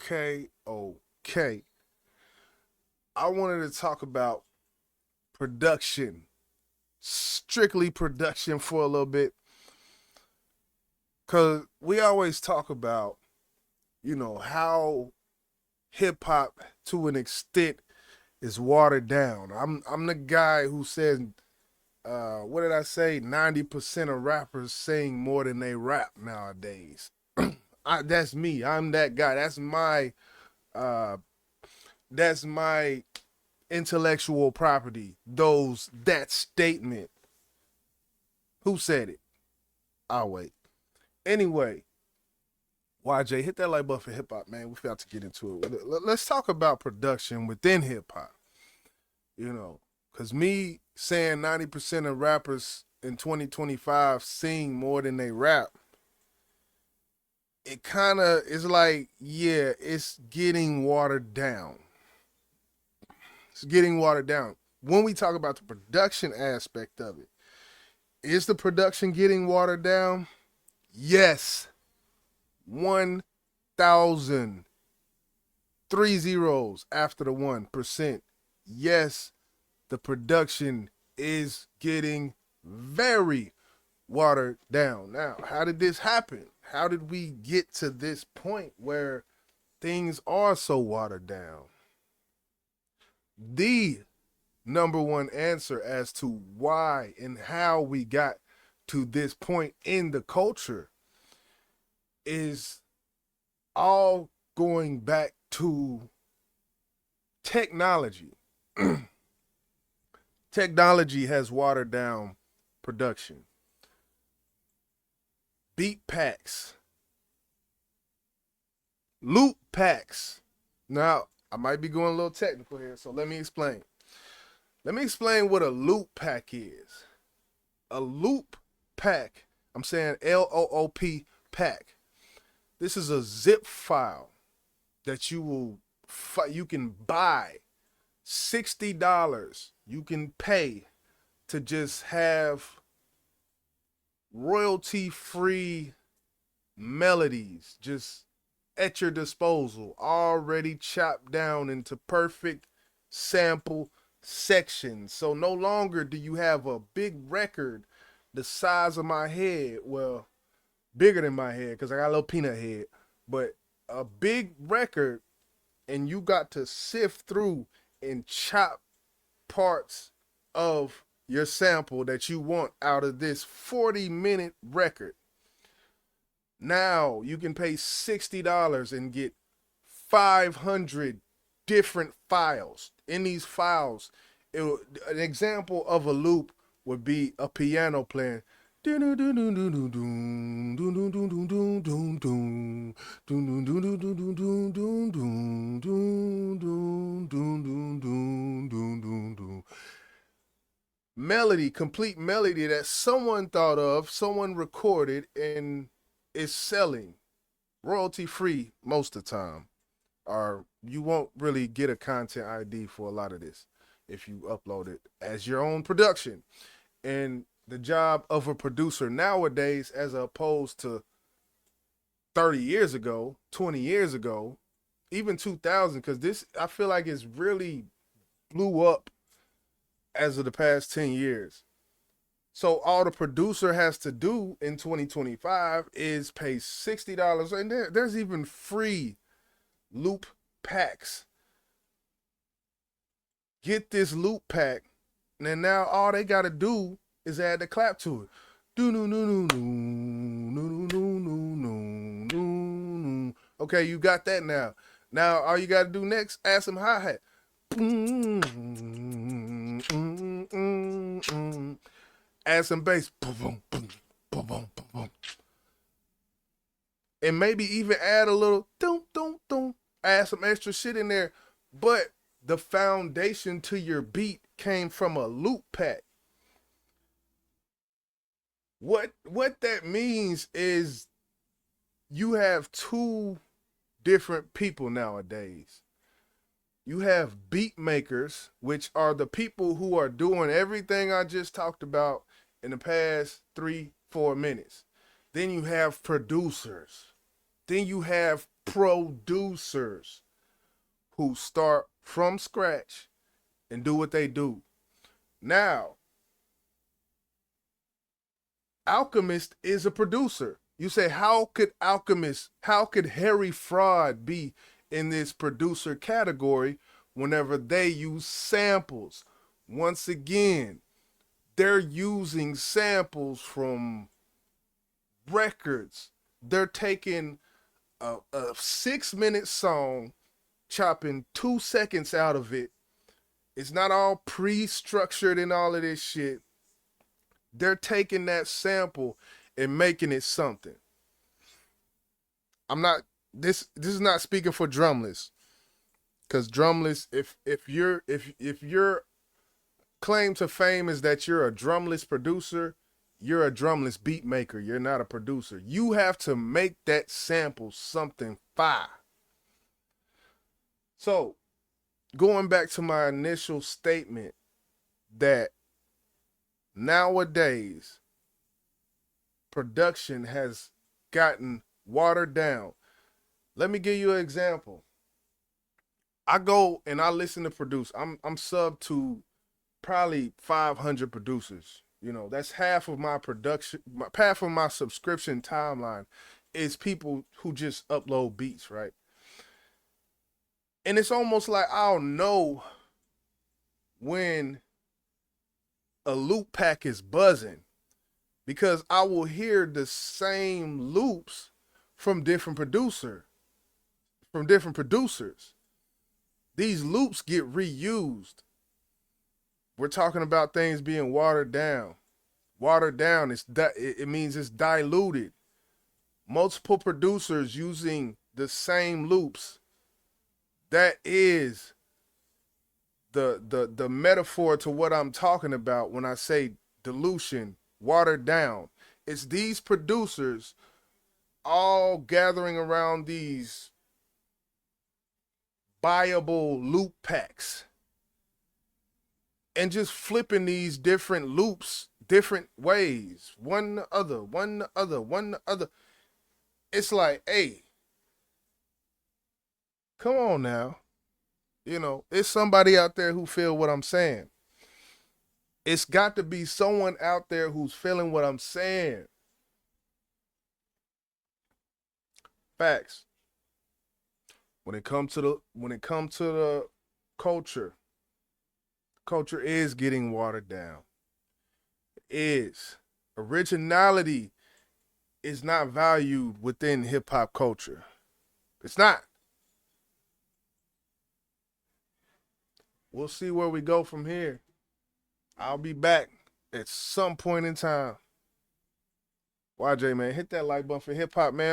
Okay. I wanted to talk about production, strictly production for a little bit, because we always talk about, how hip hop to an extent is watered down. I'm the guy who said, what did I say? 90% of rappers sing more than they rap nowadays. That's me. I'm that guy. Uh, that's my intellectual property. That statement. Who said it? I'll wait. Anyway, YJ, hit that like button for hip hop, man. We got to get into it. Let's talk about production within hip hop. Because me saying 90% of rappers in 2025 sing more than they rap, it kind of is like, yeah, it's getting watered down. It's getting watered down. When we talk about the production aspect of it, is the production getting watered down? Yes. 1,000. Three zeros after the 1%. Yes, the production is getting very watered down. Now, how did this happen? How did we get to this point where things are so watered down? The number one answer as to why and how we got to this point in the culture is all going back to technology. Technology has watered down production. Beat packs, loop packs. Now, I might be going a little technical here, so let me explain. Let me explain what a loop pack is. A loop pack, I'm saying LOOP pack. This is a zip file that you can buy. $60 you can pay to just have royalty free melodies just at your disposal, already chopped down into perfect sample sections. So no longer do you have a big record the size of my head, well, bigger than my head because I got a little peanut head, but a big record, and you got to sift through and chop parts of your sample that you want out of this 40-minute record. Now you can pay $60 and get 500 different files. In these files, an example of a loop would be a piano playing. Melody, complete melody that someone thought of, someone recorded, and is selling royalty free most of the time. Or you won't really get a content ID for a lot of this if you upload it as your own production. And the job of a producer nowadays, as opposed to 30 years ago, 20 years ago, even 2000, because this, I feel like it's really blew up as of the past 10 years. So all the producer has to do in 2025 is pay $60. And there's even free loop packs. Get this loop pack, and now all they gotta do is add the clap to it. Do no no no no no no no no no. Okay, you got that now. Now all you gotta do next, add some hi hat. Add some bass. And maybe even add a little add some extra shit in there. But the foundation to your beat came from a loop pack. What that means is you have two different people nowadays. You have beat makers, which are the people who are doing everything I just talked about in the past 3, 4 minutes. Then you have producers. Then you have producers who start from scratch and do what they do. Now, Alchemist is a producer. You say, how could Alchemist, how could Harry Fraud be in this producer category whenever they use samples? Once again, they're using samples from records. They're taking a 6-minute song, chopping 2 seconds out of it. It's not all pre-structured and all of this shit. They're taking that sample and making it something. I'm not this is not speaking for drumless. Cause drumless, if your claim to fame is that you're a drumless producer, you're a drumless beat maker. You're not a producer. You have to make that sample something fire. So going back to my initial statement that nowadays production has gotten watered down. Let me give you an example. I go and I listen to produce. I'm sub to probably 500 producers. You know, that's half of my production, half of my subscription timeline is people who just upload beats, right? And it's almost like I'll know when a loop pack is buzzing because I will hear the same loops from different producers. These loops get reused. We're talking about things being watered down. Watered down, it means it's diluted. Multiple producers using the loops. That is the metaphor to what I'm talking about when I say dilution, watered down. It's these producers all gathering around these buyable loop packs and just flipping these different loops different ways, one to other, one to other, one to other. It's like, hey, come on now. You know, it's somebody out there who feel what I'm saying. It's got to be someone out there who's feeling what I'm saying. Facts. When it comes to the culture, culture is getting watered down. It is. Originality is not valued within hip hop culture. It's not. We'll see where we go from here. I'll be back at some point in time. YJ, man, hit that like button for hip hop, man.